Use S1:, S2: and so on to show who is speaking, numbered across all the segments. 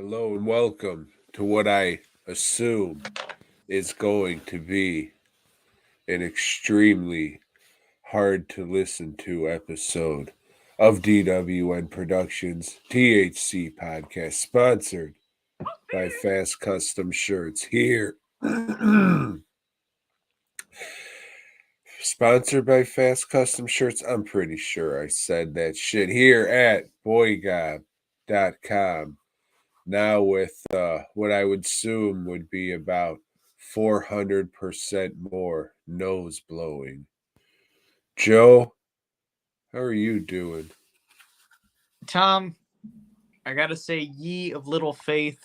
S1: Hello and welcome to what I assume is going to be an extremely hard to listen to episode of DWN Productions THC podcast, sponsored by Fast Custom Shirts here. Sponsored by Fast Custom Shirts. I'm pretty sure I said that shit here at BOYGOB.com. Now with what I would assume would be about 400% more nose blowing. Joe, how are you doing?
S2: Tom, I gotta say, ye of little faith.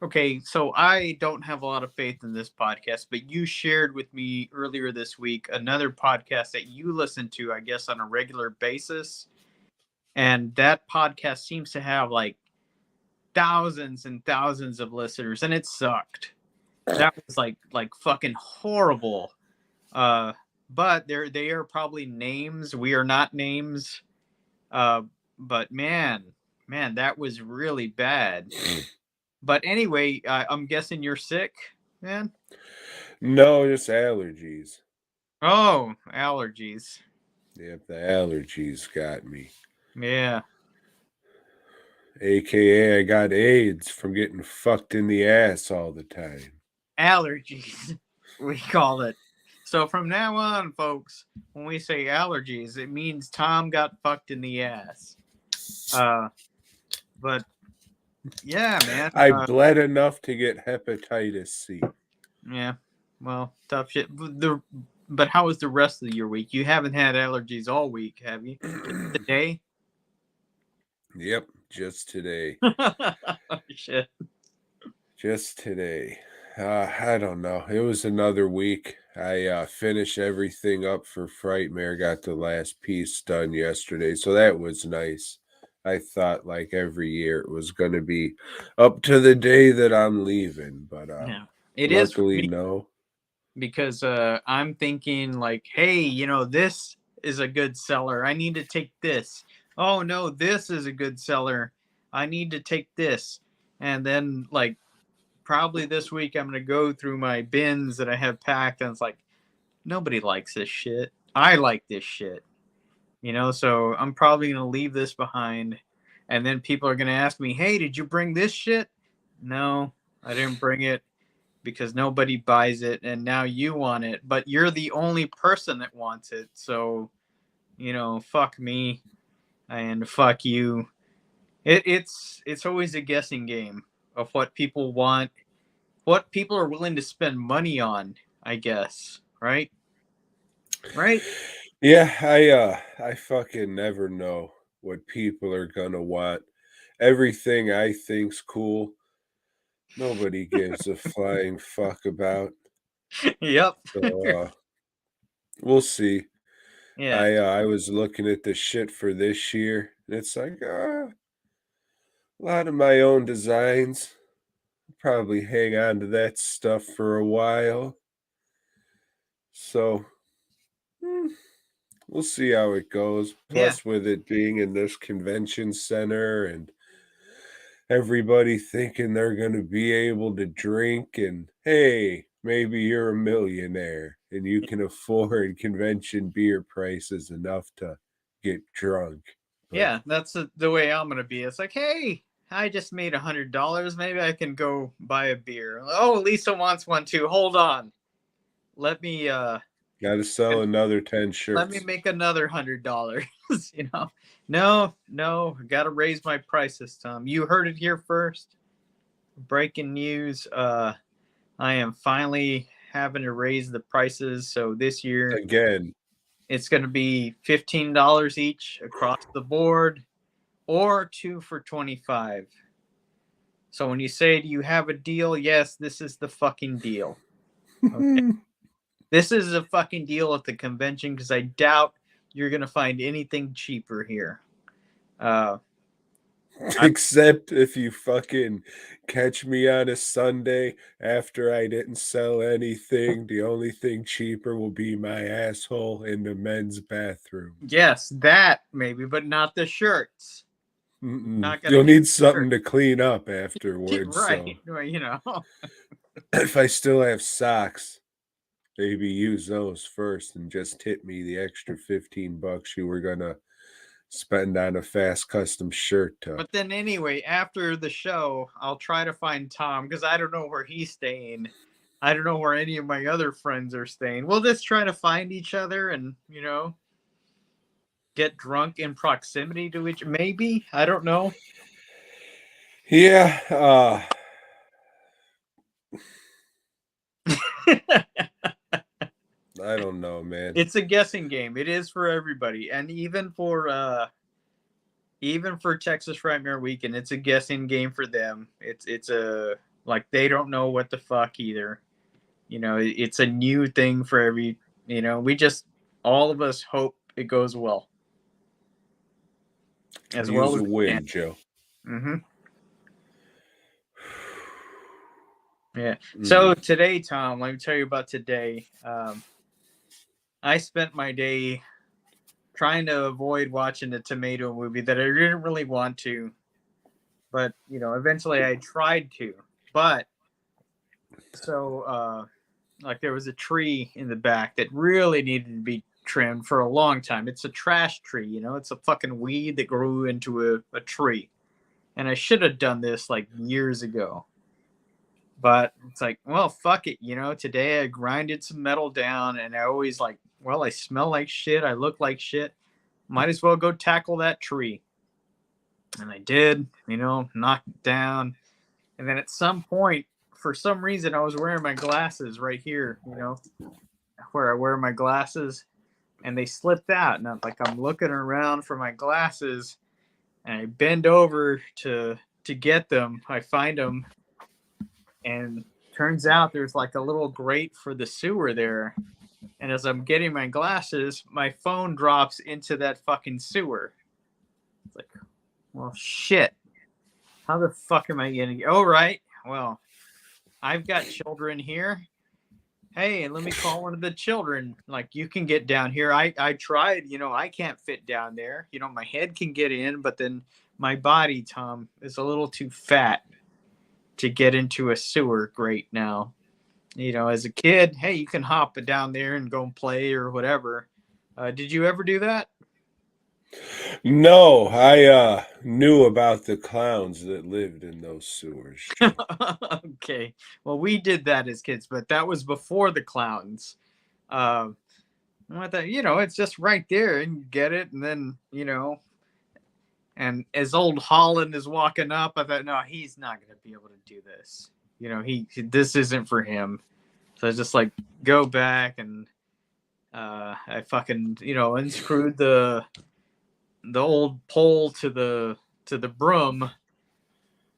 S2: Okay, so I don't have a lot of faith in this podcast, but you shared with me earlier this week another podcast that you listen to, I guess, on a regular basis. And that podcast seems to have like thousands and thousands of listeners, and it sucked. That was like fucking horrible. But they are probably names. We are not names. But man, that was really bad. But anyway, I'm guessing you're sick, man.
S1: No, just allergies.
S2: Oh, allergies.
S1: Yep, the allergies got me.
S2: Yeah.
S1: AKA I got AIDS from getting fucked in the ass all the time.
S2: Allergies, we call it. So from now on, folks, when we say allergies, it means Tom got fucked in the ass. But yeah, man.
S1: I bled enough to get hepatitis C.
S2: Yeah. Well, tough shit. But how was the rest of your week? You haven't had allergies all week, have you? Today?
S1: Yep, just today.
S2: Shit.
S1: Just today. I don't know. It was another week. I finished everything up for Frightmare. Got the last piece done yesterday, so that was nice. I thought like every year it was going to be up to the day that I'm leaving, but
S2: Yeah, it
S1: luckily
S2: is
S1: no.
S2: Because I'm thinking like, hey, this is a good seller. I need to take this. Oh no, this is a good seller. I need to take this. And then like probably this week I'm gonna go through my bins that I have packed, and it's like nobody likes this shit. I like this shit. So I'm probably gonna leave this behind, and then people are gonna ask me, hey, did you bring this shit? No, I didn't bring it because nobody buys it, and now you want it, but you're the only person that wants it. So, fuck me and fuck you. It's always a guessing game of what people want, what people are willing to spend money on, I guess. Right? Right?
S1: Yeah, I fucking never know what people are gonna want. Everything I think's cool, nobody gives a flying fuck about.
S2: Yep.
S1: So we'll see.
S2: Yeah.
S1: I was looking at the shit for this year, and it's like a lot of my own designs. Probably hang on to that stuff for a while. So we'll see how it goes.
S2: Yeah.
S1: Plus, with it being in this convention center and everybody thinking they're going to be able to drink, and hey, maybe you're a millionaire and you can afford convention beer prices enough to get drunk. But
S2: Yeah, that's the way I'm gonna be. It's like, hey, I just made $100. Maybe I can go buy a beer. Oh, Lisa wants one too. Hold on. Let me
S1: gotta sell another 10
S2: let me
S1: shirts.
S2: make another $100. No, gotta raise my prices, Tom. You heard it here first. Breaking news. I am finally having to raise the prices. So this year
S1: Again,
S2: it's gonna be $15 each across the board, or 2 for 25. So when you say, do you have a deal? Yes, this is the fucking deal. Okay. This is a fucking deal at the convention because I doubt you're going to find anything cheaper here.
S1: except if you fucking catch me on a Sunday after I didn't sell anything, the only thing cheaper will be my asshole in the men's bathroom.
S2: Yes, that maybe, but not the shirts. Not gonna
S1: You'll
S2: be
S1: need something to clean up afterwards.
S2: right.
S1: So
S2: Well, you know.
S1: if I still have socks, maybe use those first and just tip me the extra $15 you were gonna spend on a fast custom shirt to.
S2: But then anyway, after the show, I'll try to find Tom because I don't know where he's staying. I don't know where any of my other friends are staying. We'll just try to find each other and, get drunk in proximity to each. Maybe, I don't know.
S1: Yeah, I don't know, man.
S2: It's a guessing game. It is for everybody, and even for Texas Frightmare Weekend, it's a guessing game for them. It's a like they don't know what the fuck either. It's a new thing for every. We just all of us hope it goes well, as
S1: Use
S2: well as
S1: a
S2: it can.
S1: win, Joe.
S2: Mm-hmm. Yeah. So
S1: Mm.
S2: today, Tom, let me tell you about today. I spent my day trying to avoid watching a tomato movie that I didn't really want to, but eventually I tried to. But so like there was a tree in the back that really needed to be trimmed for a long time. It's a trash tree, it's a fucking weed that grew into a tree. And I should have done this like years ago. But it's like, well, fuck it, today I grinded some metal down and I always like, well, I smell like shit, I look like shit. Might as well go tackle that tree. And I did, knocked it down. And then at some point, for some reason, I was wearing my glasses right here, where I wear my glasses, and they slipped out. And I'm looking around for my glasses, and I bend over to get them. I find them, and turns out there's like a little grate for the sewer there. And as I'm getting my glasses, my phone drops into that fucking sewer. It's like, well, shit. How the fuck am I getting? Oh, right. Well, I've got children here. Hey, let me call one of the children. Like, you can get down here. I tried, I can't fit down there. My head can get in, but then my body, Tom, is a little too fat to get into a sewer grate now. As a kid, hey, you can hop down there and go and play or whatever. Did you ever do that?
S1: No, I knew about the clowns that lived in those sewers, Joe.
S2: Okay. Well, we did that as kids, but that was before the clowns. Uh, I thought, it's just right there and you get it. And then, and as old Holland is walking up, I thought, no, he's not going to be able to do this. This isn't for him. So I just like go back and I fucking, unscrewed the old pole to the broom,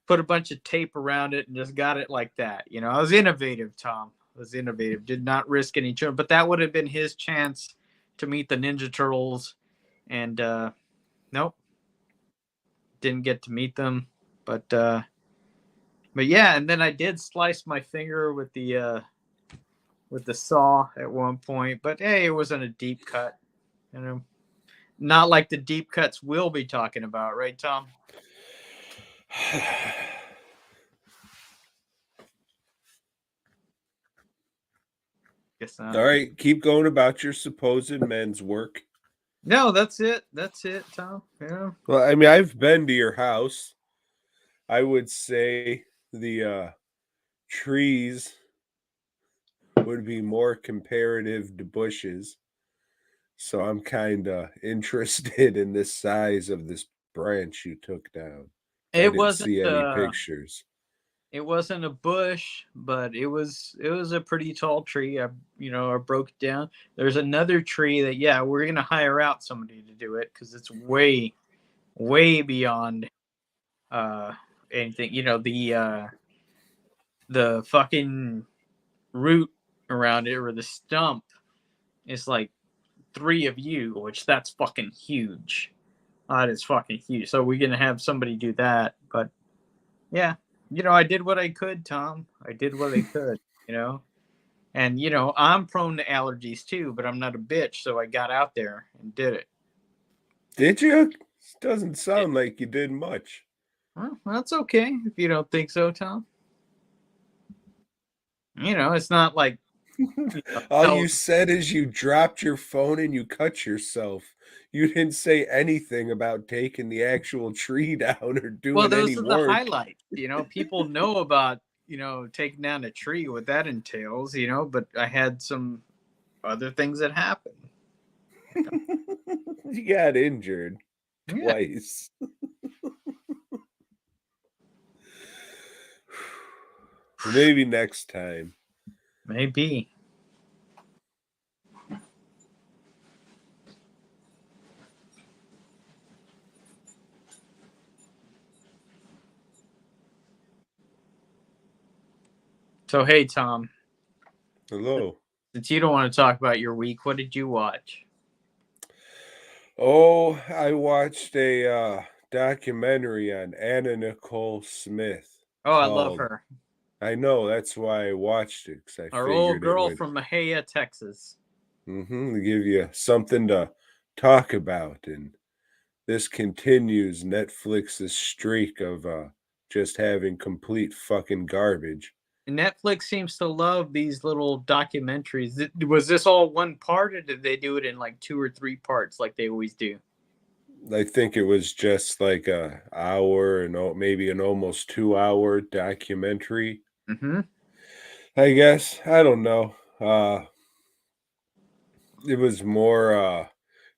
S2: put a bunch of tape around it, and just got it like that. I was innovative, Tom. I was innovative. Did not risk any children, but that would have been his chance to meet the Ninja Turtles, and nope, didn't get to meet them. But yeah, and then I did slice my finger with the saw at one point, but hey, it wasn't a deep cut. Not like the deep cuts we'll be talking about, right, Tom? Guess not.
S1: All right, keep going about your supposed men's work.
S2: No, that's it. That's it, Tom. Yeah.
S1: Well, I mean, I've been to your house. I would say the trees would be more comparative to bushes. So I'm kind of interested in the size of this branch you took down. I
S2: It
S1: didn't
S2: wasn't
S1: see any pictures.
S2: it wasn't a bush, but it was a pretty tall tree. I broke it down. There's another tree that yeah, we're gonna hire out somebody to do it because it's way, way beyond uh anything. The fucking root around it or the stump is like three of you, which that's fucking huge. That is fucking huge. So we're gonna have somebody do that. But yeah, I did what I could, Tom. I did what I could, And I'm prone to allergies too, but I'm not a bitch, so I got out there and did it.
S1: Did you? Doesn't sound like you did much.
S2: Well, that's okay if you don't think so, Tom. It's not like
S1: All
S2: hell.
S1: you said is you dropped your phone and you cut yourself. You didn't say anything about taking the actual tree down or
S2: Well,
S1: doing any
S2: those are the
S1: work.
S2: highlights. People know about taking down a tree, what that entails. But I had some other things that happened.
S1: You got injured
S2: Yeah,
S1: twice. Maybe next time.
S2: maybe. So hey, Tom,
S1: Hello.
S2: since you don't want to talk about your week, what did you watch?
S1: Oh, I watched a documentary on Anna Nicole Smith
S2: Oh, I love
S1: called.
S2: her.
S1: I know, that's why I watched it, because I
S2: Our old
S1: figured it
S2: girl
S1: would
S2: from Mahia, Texas.
S1: give you something to talk about. And this continues Netflix's streak of just having complete fucking garbage.
S2: Netflix seems to love these little documentaries. Was this all one part, or did they do it in like 2 or 3 parts, like they always do?
S1: I think it was just like a hour and maybe an almost 2 hour documentary.
S2: Mm-hmm.
S1: I guess, I don't know. It was more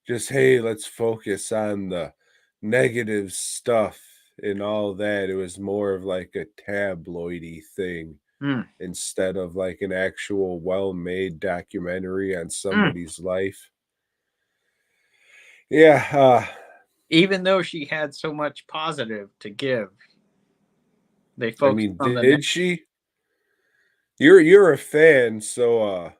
S1: just, hey, let's focus on the negative stuff and all that. It was more of like a tabloidy thing
S2: Mm.
S1: instead of like an actual well-made documentary on
S2: Mm.
S1: somebody's life. Yeah,
S2: Even though she had so much positive to give, they
S1: I
S2: focused
S1: mean,
S2: on the
S1: did she? You're a fan, so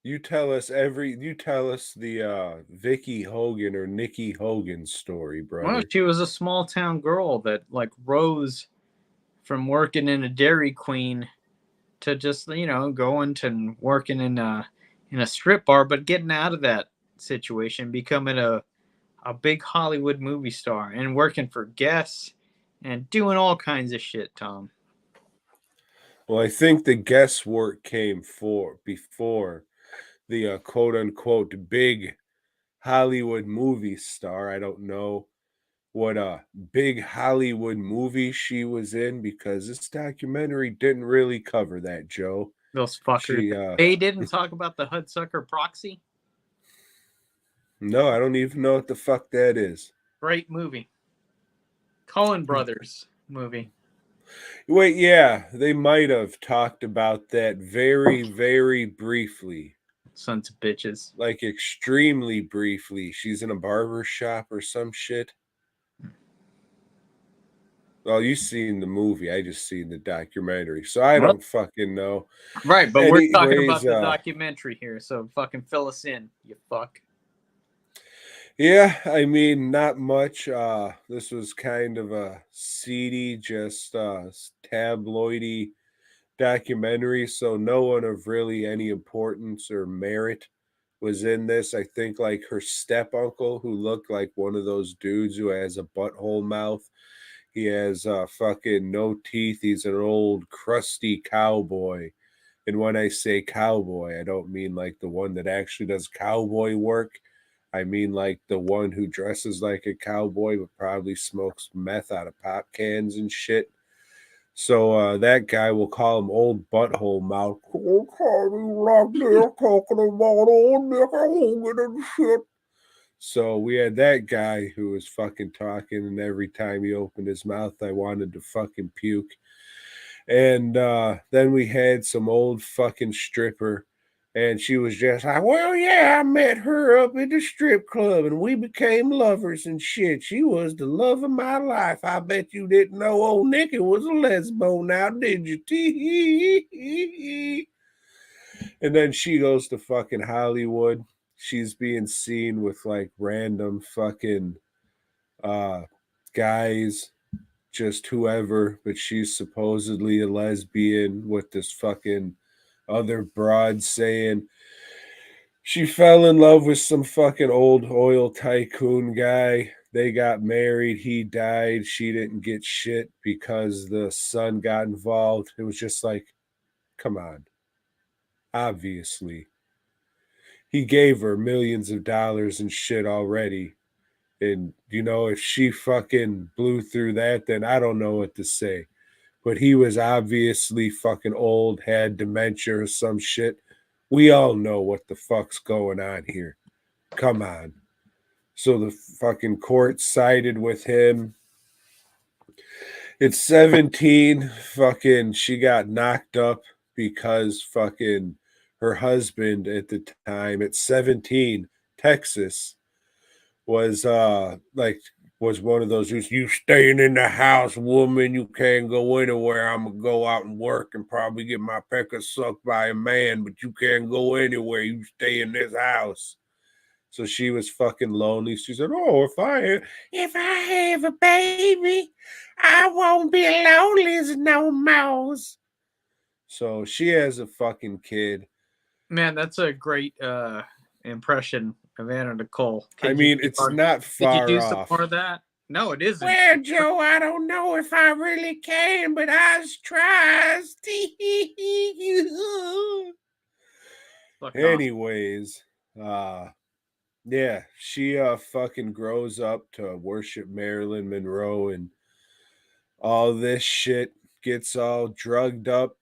S1: you tell us the Vicky Hogan or Nikki Hogan story,
S2: Well,
S1: brother.
S2: she was a small town girl that like rose from working in a Dairy Queen to just going to working in a strip bar, but getting out of that situation, becoming a big Hollywood movie star and working for guests and doing all kinds of shit, Tom.
S1: Well, I think the guesswork came for before the quote unquote big Hollywood movie star. I don't know what big Hollywood movie she was in because this documentary didn't really cover that, Joe.
S2: Those fuckers.
S1: She
S2: They didn't talk about the Hudsucker Proxy.
S1: no, I don't even know what the fuck that is.
S2: Great movie. Coen Brothers movie.
S1: Wait, yeah, they might have talked about that very, very briefly.
S2: Sons of bitches.
S1: Like extremely briefly. She's in a barber shop or some shit. Well, you seen the movie. I just seen the documentary. So I
S2: What?
S1: don't fucking know.
S2: Right, but we're talking
S1: Anyways,
S2: about the documentary here, so fucking fill us in, you fuck.
S1: yeah, I mean, not much. This was kind of a seedy, just tabloidy documentary, so no one of really any importance or merit was in this. I think like her step uncle, who looked like one of those dudes who has a butthole mouth. He has fucking no teeth. He's an old crusty cowboy. And when I say cowboy, I don't mean like the one that actually does cowboy work. I mean like the one who dresses like a cowboy but probably smokes meth out of pop cans and shit. So that guy, will call him Old Butthole Mouth. Talking about old Nick Hogan and shit. So we had that guy who was fucking talking, and every time he opened his mouth, I wanted to fucking puke. And then we had some old fucking stripper, and she was just like, well, yeah, I met her up at the strip club, and we became lovers and shit. She was the love of my life. I bet you didn't know old Nicky was a lesbo now, did you? Tee. And then she goes to fucking Hollywood. She's being seen with like random fucking uh guys, just whoever, but she's supposedly a lesbian with this fucking other broad saying she fell in love with some fucking old oil tycoon guy They got married. He died. She didn't get shit because the son got involved. It was just like, come on. Obviously. He gave her millions of dollars and shit already. And, if she fucking blew through that, then I don't know what to say. But he was obviously fucking old, had dementia or some shit. We all know what the fuck's going on here. Come on. So the fucking court sided with him. It's 17. Fucking, she got knocked up because fucking her husband at the time, at 17, Texas, was one of those who's you staying in the house, woman. You can't go anywhere. I'm gonna go out and work and probably get my pecker sucked by a man, but you can't go anywhere. You stay in this house. So she was fucking lonely. She said, "Oh, if I have a baby, I won't be lonely as no more." So she has a fucking kid.
S2: Man, that's a great impression of Anna Nicole.
S1: I mean, it's not
S2: Could you
S1: far
S2: do some
S1: off.
S2: more of that? No, it isn't.
S1: Well, Joe, I don't know if I really can, but I tries. Anyways, yeah, she fucking grows up to worship Marilyn Monroe and all this shit, gets all drugged up,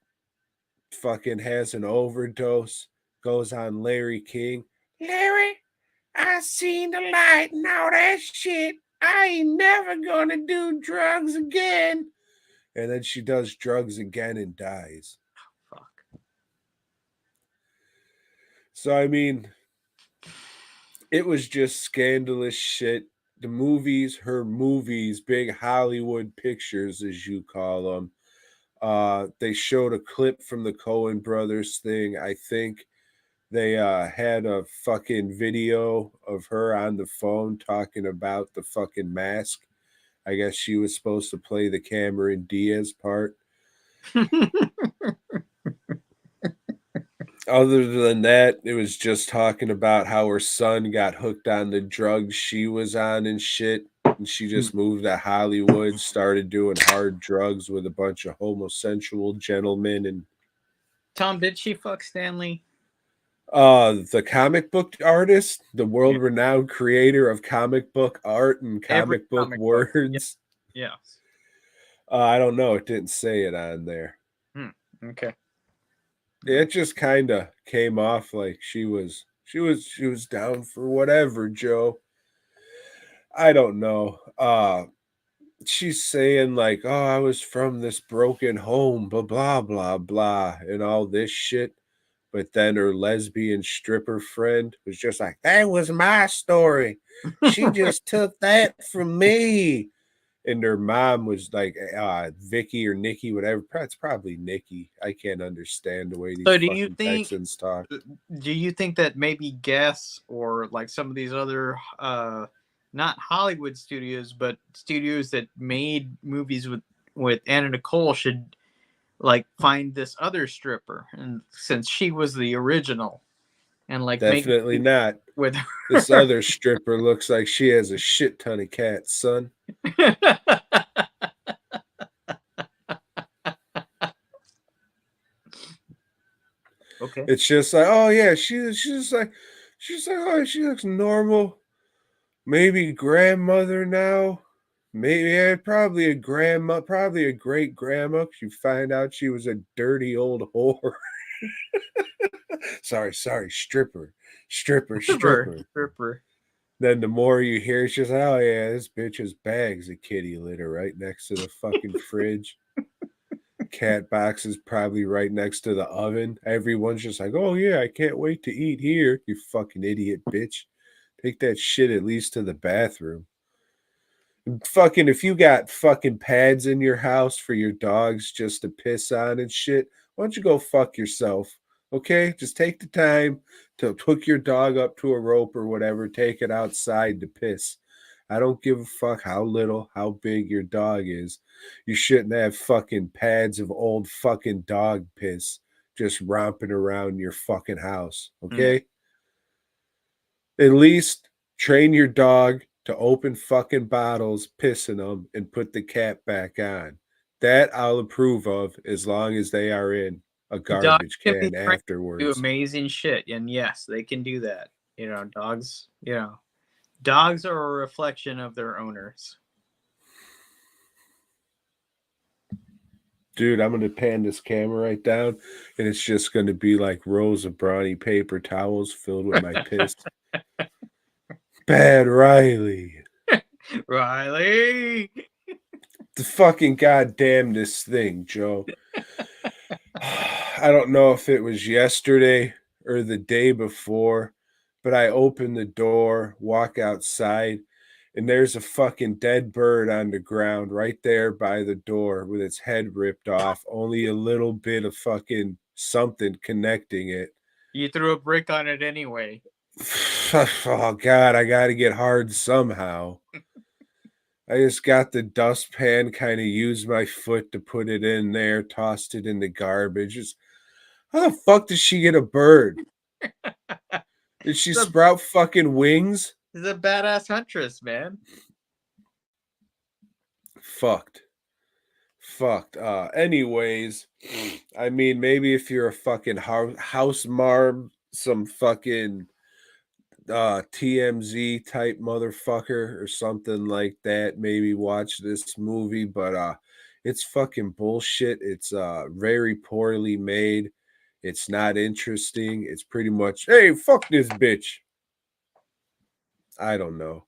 S1: fucking has an overdose, goes on Larry King. Larry, I seen the light and all that shit. I ain't never gonna do drugs again. And then she does drugs again and dies.
S2: Fuck.
S1: So, I mean, it was just scandalous shit. The movies, her movies, big Hollywood pictures, as you call them. They showed a clip from the Coen brothers thing. I think they had a fucking video of her on the phone talking about the fucking mask. I guess she was supposed to play the Cameron Diaz part. Other than that, it was just talking about how her son got hooked on the drugs she was on and shit. And she just moved to Hollywood, started doing hard drugs with a bunch of homosexual gentlemen. And
S2: Tom, did she fuck Stanley?
S1: The comic book artist, the world renowned creator of comic book art and comic book words.
S2: Yeah.
S1: I don't know. It didn't say it on there.
S2: Okay.
S1: It just kind of came off like she was down for whatever, Joe. I don't know. She's saying like, "Oh, I was from this broken home, blah blah blah blah," and all this shit. But then her lesbian stripper friend was just like, "That was my story. She just took that from me." And her mom was like, Vicky or Nikki, whatever. It's probably Nikki. I can't understand the way these fucking Texans talk.
S2: Do you think that maybe Guess or like some of these other, not Hollywood studios, but studios that made movies with Anna Nicole should like find this other stripper, and since she was the original, and like
S1: definitely not
S2: with
S1: this other stripper looks like she has a shit ton of cats, son.
S2: Okay.
S1: It's just like, oh yeah, she's like, oh, she looks normal. Maybe grandmother now. Maybe probably a grandma, probably a great grandma. You find out she was a dirty old whore. sorry, stripper. Then the more you hear, it's just, oh yeah, this bitch has bags of kitty litter right next to the fucking fridge. Cat boxes probably right next to the oven. Everyone's just like, oh yeah, I can't wait to eat here. You fucking idiot bitch. Take that shit at least to the bathroom. And fucking, if you got fucking pads in your house for your dogs just to piss on and shit, why don't you go fuck yourself? Okay? Just take the time to hook your dog up to a rope or whatever, take it outside to piss. I don't give a fuck how little, how big your dog is. You shouldn't have fucking pads of old fucking dog piss just romping around your fucking house. Okay? At least train your dog to open fucking bottles, piss in them, and put the cap back on. That I'll approve of as long as they are in a
S2: Dogs
S1: garbage
S2: can be
S1: can
S2: trained to do
S1: afterwards.
S2: amazing shit, and yes, they can do that. You know, dogs. You know, dogs are a reflection of their owners.
S1: Dude, I'm gonna pan this camera right down, and it's just gonna be like rows of brawny paper towels filled with my piss. Bad Riley.
S2: Riley.
S1: The fucking goddamn this thing, Joe. I don't know if it was yesterday or the day before, but I open the door, walk outside, and there's a fucking dead bird on the ground right there by the door with its head ripped off, only a little bit of fucking something connecting it.
S2: You threw a brick on it anyway.
S1: Oh god, I gotta get hard somehow. I just got the dustpan, kind of used my foot to put it in there, tossed it in the garbage. How the fuck did she get a bird? Did she
S2: The
S1: sprout fucking wings?
S2: She's a badass huntress, man.
S1: Fucked. Anyways, I mean, maybe if you're a fucking house marm, some fucking TMZ type motherfucker or something like that, maybe watch this movie, but it's fucking bullshit. It's very poorly made. It's not interesting. It's pretty much, hey, fuck this bitch. I don't know.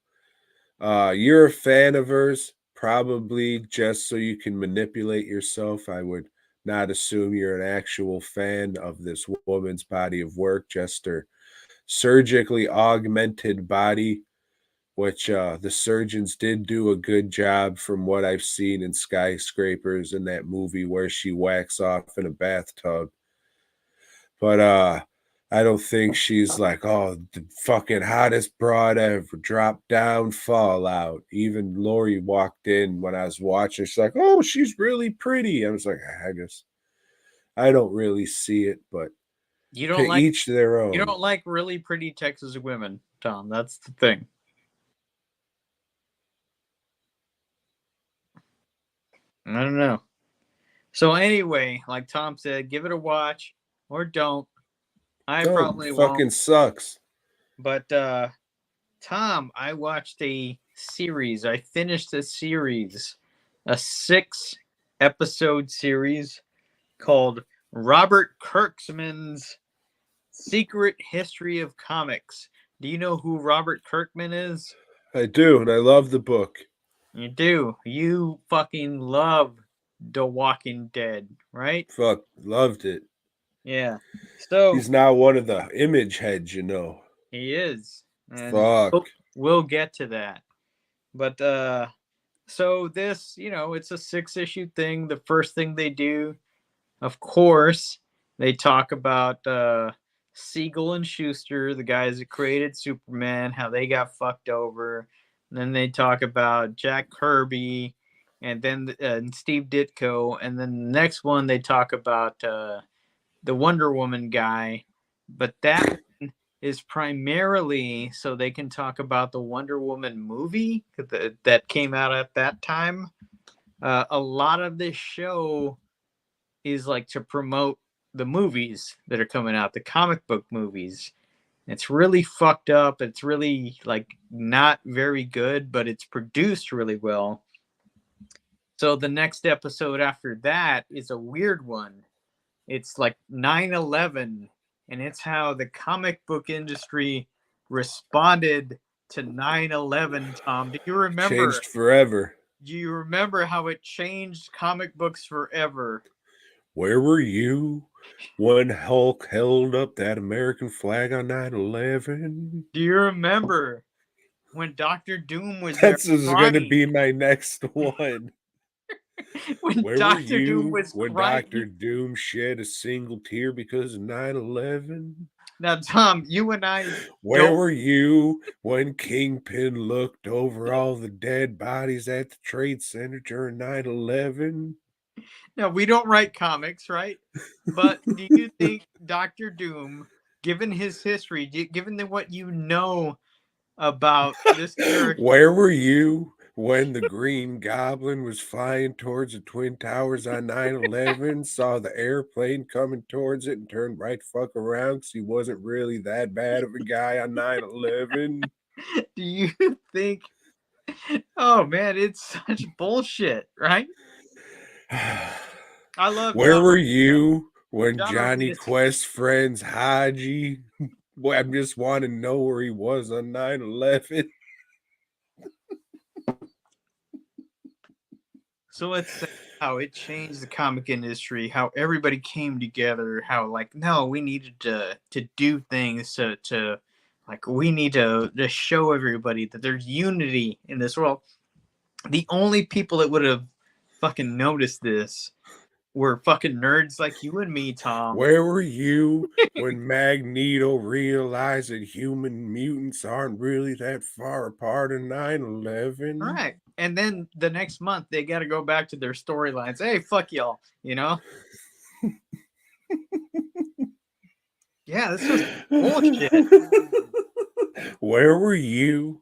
S1: You're a fan of hers, probably just so you can manipulate yourself. I would not assume you're an actual fan of this woman's body of work, just her surgically augmented body, which the surgeons did do a good job from what I've seen in Skyscrapers in that movie where she whacks off in a bathtub. But I don't think she's like, oh, the fucking hottest broad ever, drop down, fall out. Even Lori walked in when I was watching. She's like, oh, she's really pretty. I was like, I don't really see it, but
S2: You
S1: to
S2: don't like
S1: each their
S2: you
S1: own.
S2: don't like really pretty Texas women, Tom. That's the thing. I don't know. So anyway, like Tom said, give it a watch or don't. I
S1: No,
S2: probably won't.
S1: fucking sucks.
S2: But Tom, I watched a series. I finished a series, a 6-episode series called Robert Kirkman's Secret History of Comics. Do you know who Robert Kirkman is?
S1: I do, and I love the book.
S2: You do. You fucking love The Walking Dead, right?
S1: Fuck, loved it.
S2: Yeah. So
S1: He's now one of the image heads, you know.
S2: he is. And
S1: Fuck.
S2: we'll get to that. But so this, it's a 6-issue thing. The first thing they do, of course, they talk about Siegel and Schuster, the guys that created Superman, how they got fucked over. And then they talk about Jack Kirby and then Steve Ditko. And then the next one, they talk about the Wonder Woman guy. But that is primarily so they can talk about the Wonder Woman movie that came out at that time. A lot of this show is like to promote the movies that are coming out, the comic book movies. It's really fucked up. It's really like not very good, but it's produced really well. So the next episode after that is a weird one. It's like 9/11, and it's how the comic book industry responded to 9/11. Tom, do you remember?
S1: Changed forever.
S2: Do you remember how it changed comic books forever?
S1: Where were you when Hulk held up that American flag on 9/11?
S2: Do you remember when Dr. Doom was
S1: That's
S2: there
S1: going to
S2: crying?
S1: be my next one.
S2: When
S1: Where were
S2: Dr. Doom
S1: you
S2: was
S1: when
S2: crying.
S1: Dr. Doom shed a single tear because of 9/11?
S2: Now, Tom, you and I.
S1: Where were you when Kingpin looked over all the dead bodies at the Trade Center during 9/11?
S2: Now, we don't write comics, right? But do you think Dr. Doom, given his history, given what you know about this character.
S1: Where were you when the Green Goblin was flying towards the Twin Towers on 9/11, saw the airplane coming towards it, and turned right fuck around because he wasn't really that bad of a guy on 9/11?
S2: Do you think? Oh man, it's such bullshit, right? I love
S1: Where
S2: John.
S1: were you when
S2: John
S1: Johnny
S2: Rodriguez.
S1: Quest's friends Haji? Boy, I just want to know where he was on 9/11.
S2: So let's say how it changed the comic industry, how everybody came together, how like no, we needed to do things to like we need to show everybody that there's unity in this world. The only people that would have fucking noticed this were fucking nerds like you and me, Tom.
S1: Where were you when Magneto realized that human mutants aren't really that far apart in 9/11?
S2: Right. And then the next month they got to go back to their storylines. Hey, fuck y'all, you know? Yeah, this was bullshit.
S1: Where were you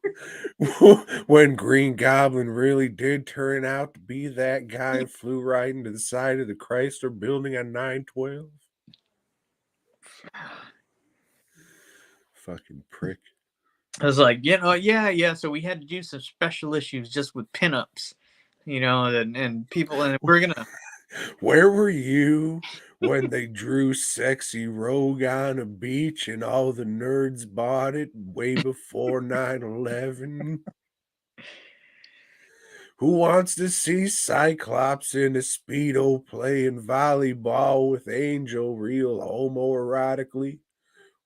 S1: when Green Goblin really did turn out to be that guy and flew right into the side of the Chrysler building on 9/12? Fucking prick.
S2: I was like, you know, yeah. So we had to do some special issues just with pinups, you know, and people, and we're gonna.
S1: Where were you when they drew sexy Rogue on a beach and all the nerds bought it way before 9/11? Who wants to see Cyclops in a Speedo playing volleyball with Angel real homoerotically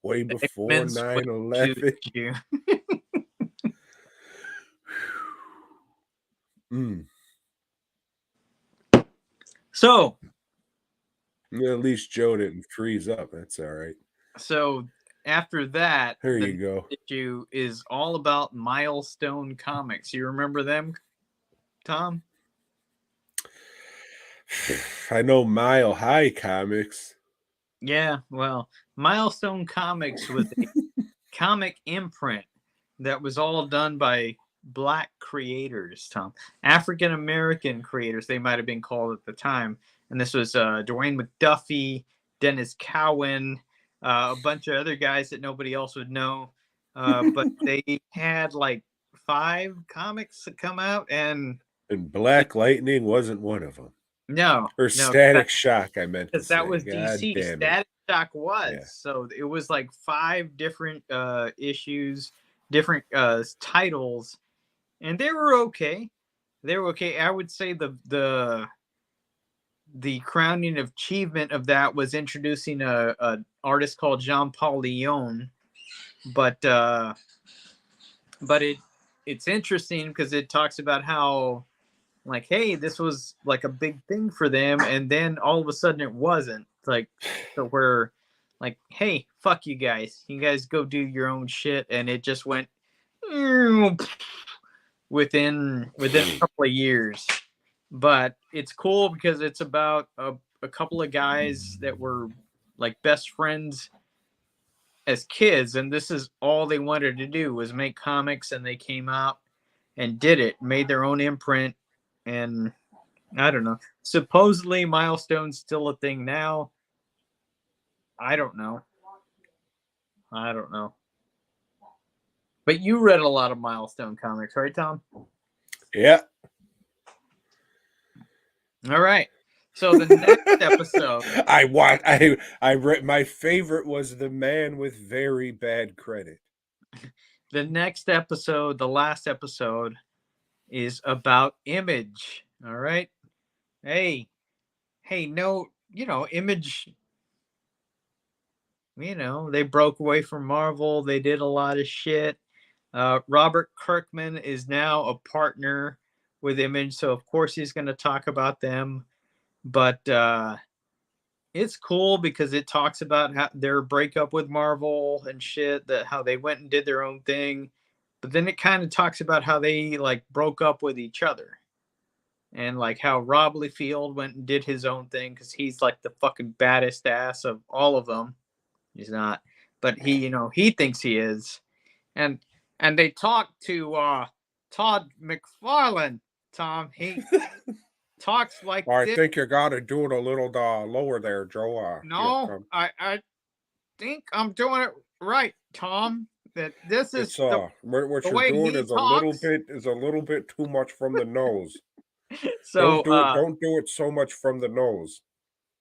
S1: way before
S2: Men's
S1: 9/11?
S2: issue.
S1: Mm.
S2: So,
S1: At least Joe didn't freeze up. That's all right.
S2: so after that,
S1: There
S2: the
S1: you
S2: next
S1: go.
S2: issue is all about Milestone Comics. You remember them, Tom?
S1: I know Mile High Comics.
S2: Yeah, well, Milestone Comics was a comic imprint that was all done by black creators, Tom. African American creators, they might have been called at the time. And this was Dwayne McDuffie, Dennis Cowan, a bunch of other guys that nobody else would know. But they had like 5 comics that come out, and
S1: And Black Lightning wasn't one of them.
S2: no,
S1: Or
S2: no,
S1: Static Shock, I meant to
S2: because that
S1: say.
S2: was
S1: God
S2: DC.
S1: damn it.
S2: Static Shock was.
S1: Yeah.
S2: So it was like 5 different issues, different titles, and they were okay. They were okay. I would say the crowning achievement of that was introducing a artist called Jean-Paul Leon, but it's interesting because it talks about how like, hey, this was like a big thing for them, and then all of a sudden it wasn't. Like, so we're like, hey, fuck you guys. You guys go do your own shit, and it just went within a couple of years. But it's cool because it's about a couple of guys that were like best friends as kids, and this is all they wanted to do was make comics, and they came out and did it, made their own imprint, and I don't know. Supposedly Milestone's still a thing now. I don't know. But you read a lot of Milestone comics, right, Tom?
S1: Yeah.
S2: All right. So the next episode,
S1: I read my favorite was The Man with Very Bad Credit.
S2: the last episode is about Image. All right. Hey, no, Image, they broke away from Marvel. They did a lot of shit. Robert Kirkman is now a partner with Image, so of course he's going to talk about them. But it's cool because it talks about how their breakup with Marvel and shit, that how they went and did their own thing. But then it kind of talks about how they like broke up with each other. And like how Rob Liefeld went and did his own thing because he's like the fucking baddest ass of all of them. He's not, but he thinks he is. And and they talked to Todd McFarlane. Tom, he talks like
S1: I
S2: this.
S1: think you got to do it a little lower there, Joe.
S2: No, I think I'm doing it right, Tom. That this is
S1: It's what
S2: the
S1: you're
S2: way
S1: doing
S2: he
S1: is a little
S2: talks.
S1: bit too much from the nose.
S2: So
S1: Don't do it so much from the nose.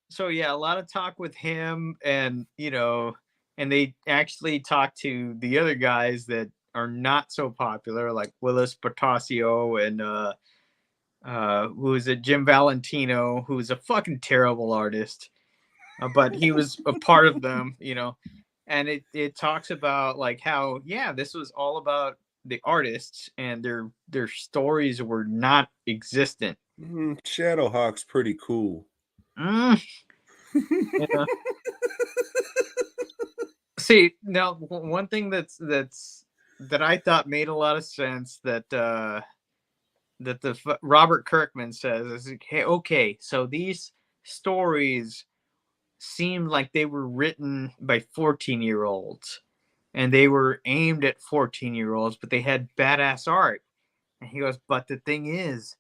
S2: so yeah, a lot of talk with him, and and they actually talk to the other guys that are not so popular, like Willis Portacio and who is it, Jim Valentino, who's a fucking terrible artist, but he was a part of them. And it talks about like how, yeah, this was all about the artists, and their stories were not existent.
S1: Shadowhawk's pretty cool.
S2: Mm, yeah. See, now one thing that I thought made a lot of sense, that the Robert Kirkman says is, okay, so these stories seemed like they were written by 14-year-olds, and they were aimed at 14-year-olds, but they had badass art. And he goes, but the thing is,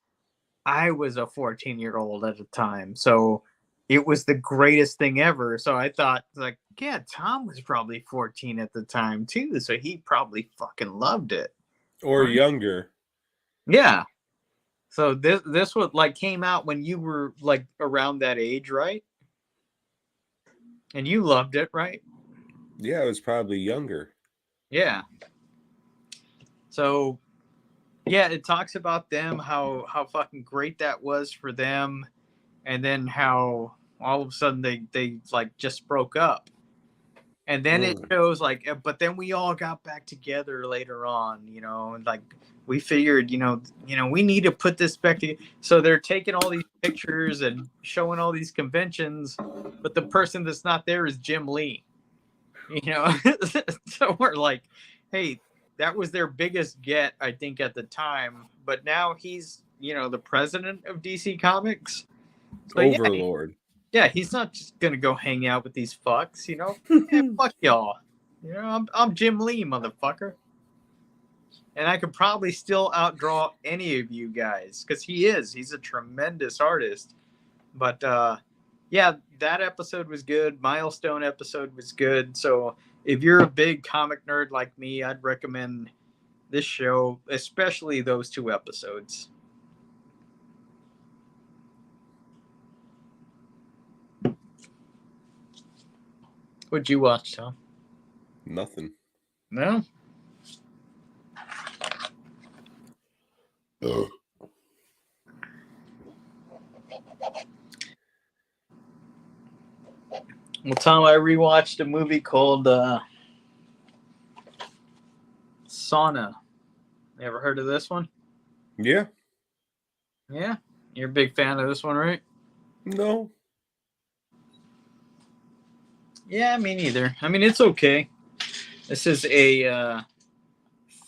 S2: I was a 14-year-old at the time, so it was the greatest thing ever. So I thought, like, yeah, Tom was probably 14 at the time too, so he probably fucking loved it.
S1: Or
S2: Right?
S1: younger.
S2: Yeah. So this was like came out when you were like around that age, right? And you loved it, right?
S1: Yeah, it was probably younger.
S2: Yeah. So yeah, it talks about them, how fucking great that was for them, and then how all of a sudden they like just broke up. And then it shows like, but then we all got back together later on, and like we figured, we need to put this back together. So they're taking all these pictures and showing all these conventions, but the person that's not there is Jim Lee. So we're like, hey, that was their biggest get, I think, at the time. But now he's, the president of DC Comics. So
S1: Overlord.
S2: yeah, he's not just gonna go hang out with these fucks, Yeah, fuck y'all. I'm Jim Lee, motherfucker. And I could probably still outdraw any of you guys, because he's a tremendous artist. But yeah, that episode was good. Milestone episode was good. So if you're a big comic nerd like me, I'd recommend this show, especially those two episodes. What'd you watch, Tom?
S1: Nothing.
S2: No? Well, Tom, I rewatched a movie called Sauna. You ever heard of this one?
S1: Yeah.
S2: Yeah? You're a big fan of this one, right?
S1: No.
S2: Yeah, me neither. I mean, it's okay. This is a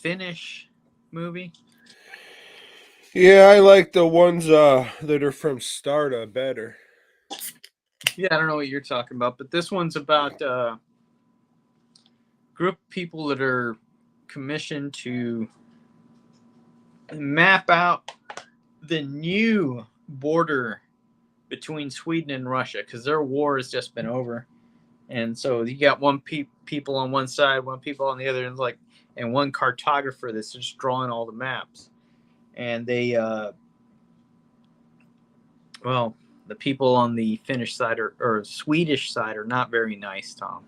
S2: Finnish movie.
S1: Yeah, I like the ones that are from Starta better.
S2: Yeah, I don't know what you're talking about, but this one's about a group of people that are commissioned to map out the new border between Sweden and Russia, because their war has just been over. And so you got one people on one side, one people on the other, and one cartographer that's just drawing all the maps. And they, well, the people on the Finnish side or Swedish side are not very nice, Tom.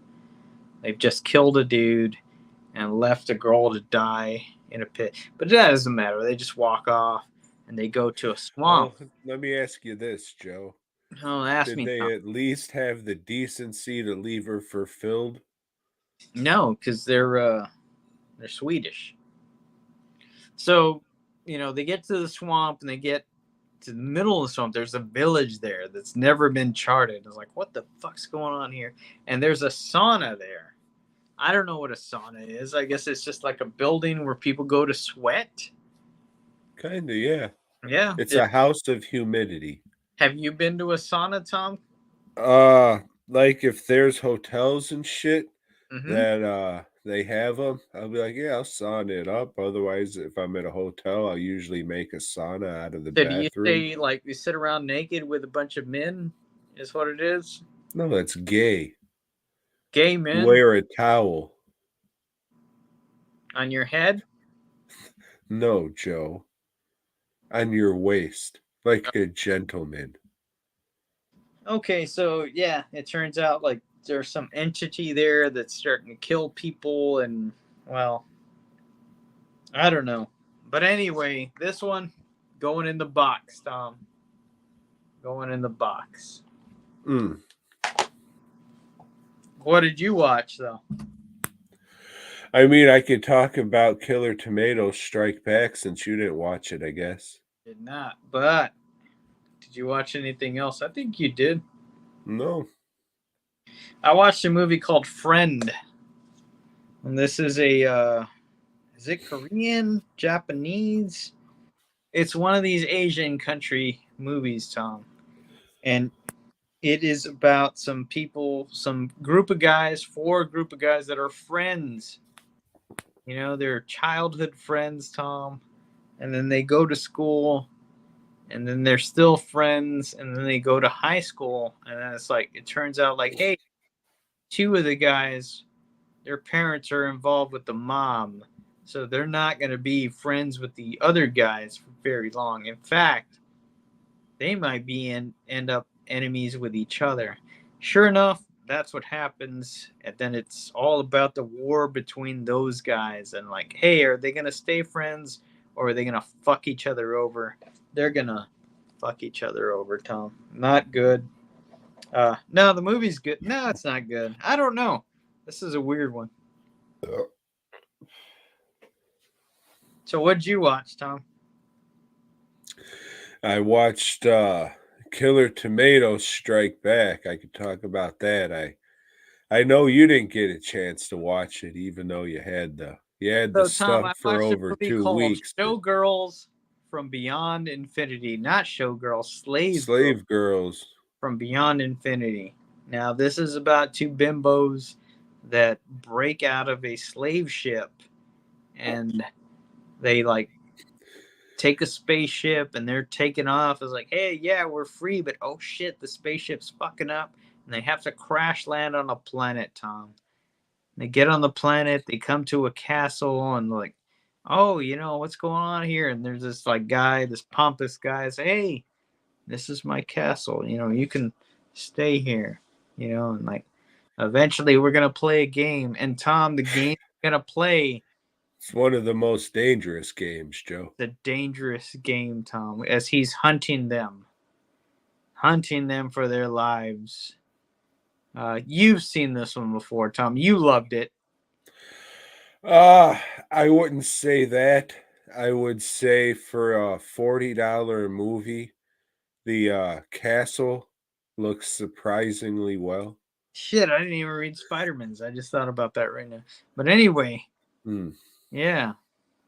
S2: They've just killed a dude and left a girl to die in a pit. But that doesn't matter. They just walk off and they go to a swamp.
S1: Well, let me ask you this, Joe.
S2: Oh, ask
S1: Did
S2: me,
S1: they
S2: Tom.
S1: at least have the decency to leave her fulfilled?
S2: No, because they're Swedish. So, they get to the swamp and they get to the middle of the swamp. There's a village there that's never been charted. It's like, what the fuck's going on here? And there's a sauna there. I don't know what a sauna is. I guess it's just like a building where people go to sweat.
S1: Kinda, yeah.
S2: Yeah.
S1: It's a house of humidity.
S2: Have you been to a sauna, Tom?
S1: Like if there's hotels and shit
S2: Mm-hmm.
S1: they have them, I'll be like, yeah, I'll sauna it up. Otherwise, if I'm at a hotel, I'll usually make a sauna out of the
S2: So do you
S1: bathroom.
S2: say like you sit around naked with a bunch of men? Is what it is?
S1: No, that's gay.
S2: Gay
S1: You
S2: men
S1: wear a towel.
S2: on your head?
S1: No, Joe, on your waist, like a gentleman.
S2: Okay, so yeah, it turns out like there's some entity there that's starting to kill people, and well, I don't know. But anyway, this one going in the box, Tom. Going in the box.
S1: Mm.
S2: What did you watch though?
S1: I mean, I could talk about Killer Tomatoes Strike Back since you didn't watch it, I guess.
S2: Did not. But did you watch anything else? I think you did.
S1: No.
S2: I watched a movie called Friend. And this is a is it Korean, Japanese? It's one of these Asian country movies, Tom. And it is about some people, some group of guys, four group of guys that are friends. You know, they're childhood friends, Tom. And then they go to school, and then they're still friends, and then they go to high school, and then it's like it turns out like, hey, two of the guys, their parents are involved with the mom, so they're not going to be friends with the other guys for very long. In fact, they might end up enemies with each other. Sure enough, that's what happens, and then it's all about the war between those guys, and like, hey, are they gonna stay friends or are they gonna fuck each other over? They're gonna fuck each other over, Tom. Not good. No, the movie's good. No, it's not good. I don't know. This is a weird one. So what'd you watch, Tom?
S1: I watched Killer Tomatoes Strike Back. I could talk about that. I know you didn't get a chance to watch it, even though you had the
S2: So Tom, I
S1: stuff for
S2: watched a
S1: over
S2: movie
S1: 2
S2: called
S1: weeks.
S2: Showgirls from Beyond Infinity. Not Showgirls, Slave Girls
S1: Slave Girls.
S2: from Beyond Infinity. Now, this is about two bimbos that break out of a slave ship, and they like take a spaceship and they're taking off. It's like, hey, yeah, we're free, but oh shit, the spaceship's fucking up, and they have to crash land on a planet, Tom. They get on the planet, they come to a castle, and like, oh, you know, what's going on here? And there's this like guy, this pompous guy, say, hey, this is my castle. You know, you can stay here. You know, and like, eventually we're gonna play a game. And Tom, the game we're gonna play,
S1: It's one of the most dangerous games, Joe.
S2: the dangerous game, Tom, as he's hunting them for their lives. You've seen this one before, Tom. You loved it.
S1: Uh, I wouldn't say that. I would say for a $40 movie, the castle looks surprisingly well.
S2: Shit, I didn't even read Spider-Man's. I just thought about that right now. But anyway,
S1: Hmm.
S2: yeah,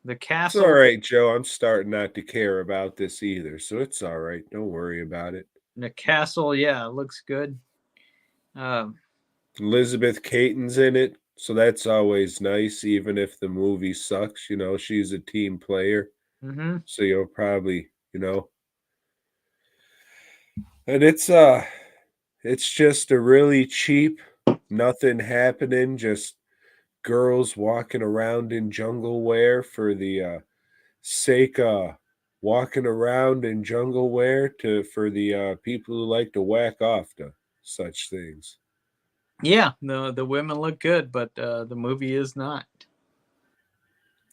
S2: the
S1: It's all
S2: castle,
S1: right, Joe. I'm starting not to care about this either, so it's all right. Don't worry about it.
S2: yeah, looks good. Um,
S1: Elizabeth Caton's in it, so that's always nice, even if the movie sucks. She's a team player,
S2: mm-hmm.
S1: so you'll probably. And it's just a really cheap, nothing happening, just girls walking around in jungle wear for the sake walking around in jungle wear to for the people who like to whack off to such things.
S2: Yeah, the women look good, but the movie is not.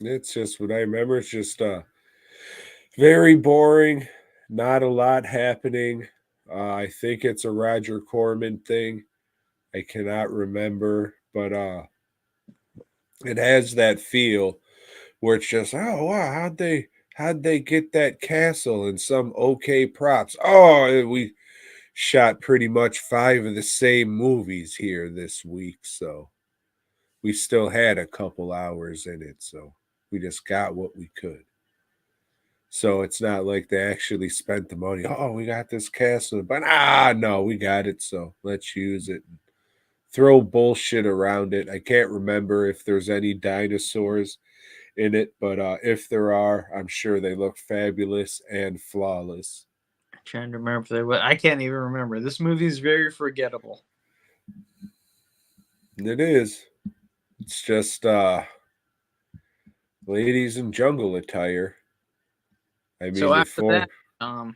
S1: It's just what I remember. It's just very boring, not a lot happening. I think it's a Roger Corman thing. I cannot remember, but it has that feel where it's just, oh wow, how'd they get that castle and some okay props? Oh, we shot pretty much 5 of the same movies here this week, so we still had a couple hours in it, so we just got what we could. So it's not like they actually spent the money. Oh, we got this castle, but no, we got it, so let's use it and throw bullshit around it. I can't remember if there's any dinosaurs in it, but if there are, I'm sure they look fabulous and flawless.
S2: I'm trying to remember if they were. I can't even remember. This movie is very forgettable.
S1: It is. It's just ladies in jungle attire. I
S2: So
S1: mean,
S2: after
S1: before
S2: that, the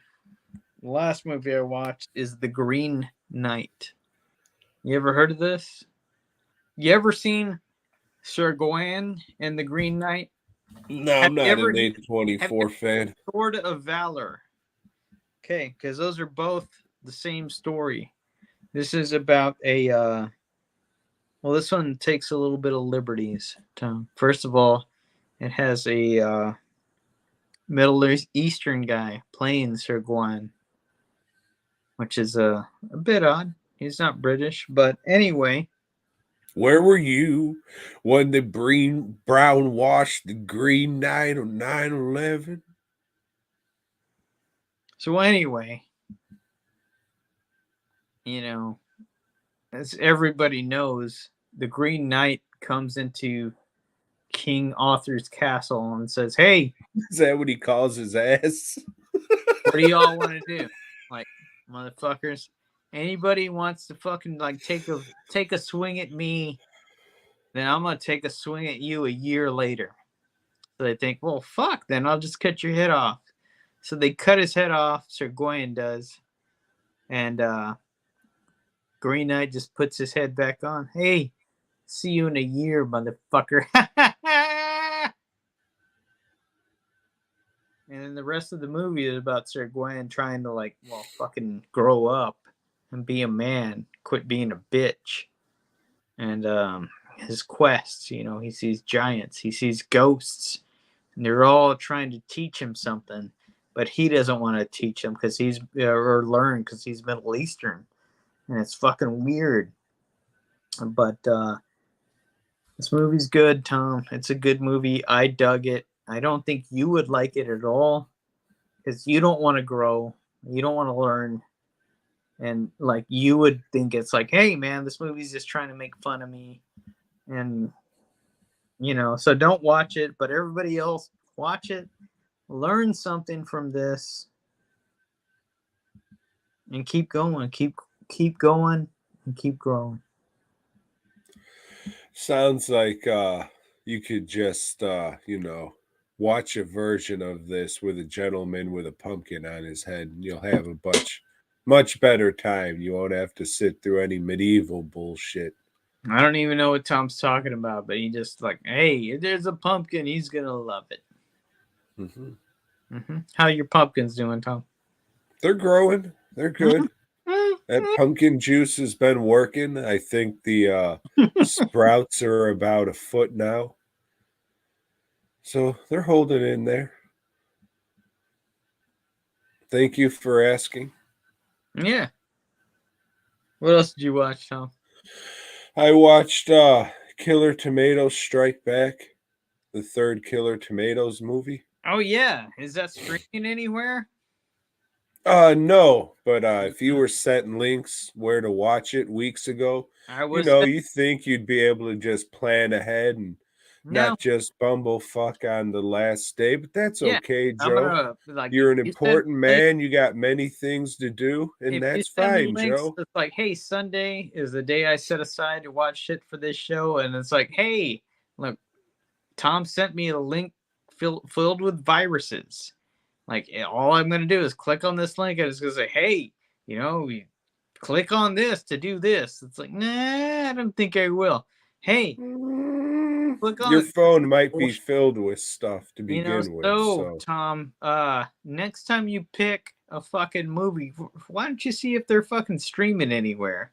S2: last movie I watched is The Green Knight. You ever heard of this? You ever seen Sir Gawain and the Green Knight?
S1: no,
S2: Have
S1: I'm
S2: you
S1: not
S2: ever
S1: an
S2: have you
S1: A24 fan.
S2: ever Sword of Valor? Okay, because those are both the same story. This is about a well, this one takes a little bit of liberties, Tom. First of all, it has a Middle Eastern guy playing Sir Gawain, which is a bit odd. He's not British, but anyway.
S1: Where were you when the brown washed the Green Knight on 9/11?
S2: So anyway, as everybody knows, the Green Knight comes into King Arthur's castle and says, "Hey,
S1: Is that what he calls his ass?
S2: what do y'all want to do? Like, motherfuckers, anybody wants to fucking like take a swing at me, then I'm gonna take a swing at you a year later." So they think, well, fuck, then I'll just cut your head off. So they cut his head off. Sir Gawain does, and Green Knight just puts his head back on. Hey, see you in a year, motherfucker. And then the rest of the movie is about Sir Gawain trying to fucking grow up and be a man, quit being a bitch. And his quests, he sees giants, he sees ghosts, and they're all trying to teach him something, but he doesn't want to teach them because he's or learn because he's Middle Eastern, and it's fucking weird. But this movie's good, Tom. It's a good movie. I dug it. I don't think you would like it at all because you don't want to grow. You don't want to learn. And like you would think it's like, hey man, this movie's just trying to make fun of me. And so don't watch it, but everybody else watch it, learn something from this, and keep going. Keep going and keep growing.
S1: Sounds like you could just watch a version of this with a gentleman with a pumpkin on his head, and you'll have a much better time. You won't have to sit through any medieval bullshit.
S2: I don't even know what Tom's talking about, but he just like, hey, if there's a pumpkin, he's gonna love it. How your pumpkins doing, Tom?
S1: They're growing. They're good. That pumpkin juice has been working. I think the sprouts are about a foot now. So they're holding in there. Thank you for asking.
S2: Yeah. What else did you watch, Tom?
S1: I watched Killer Tomatoes Strike Back, the third Killer Tomatoes movie.
S2: Oh yeah, is that streaming anywhere?
S1: No, but if you were setting links where to watch it weeks ago,
S2: I was.
S1: you think you'd be able to just plan ahead and not just bumblefuck on the last day, but that's okay, Joe. You're an important man. You got many things to do, and that's fine, Joe.
S2: It's like, hey, Sunday is the day I set aside to watch shit for this show, and it's like, hey, look, Tom sent me a link filled with viruses. Like, all I'm going to do is click on this link, and it's going to say, hey, we click on this to do this. It's like, nah, I don't think I will. Hey, click on
S1: your phone might be filled with stuff to begin with.
S2: So Tom, next time you pick a fucking movie, why don't you see if they're fucking streaming anywhere?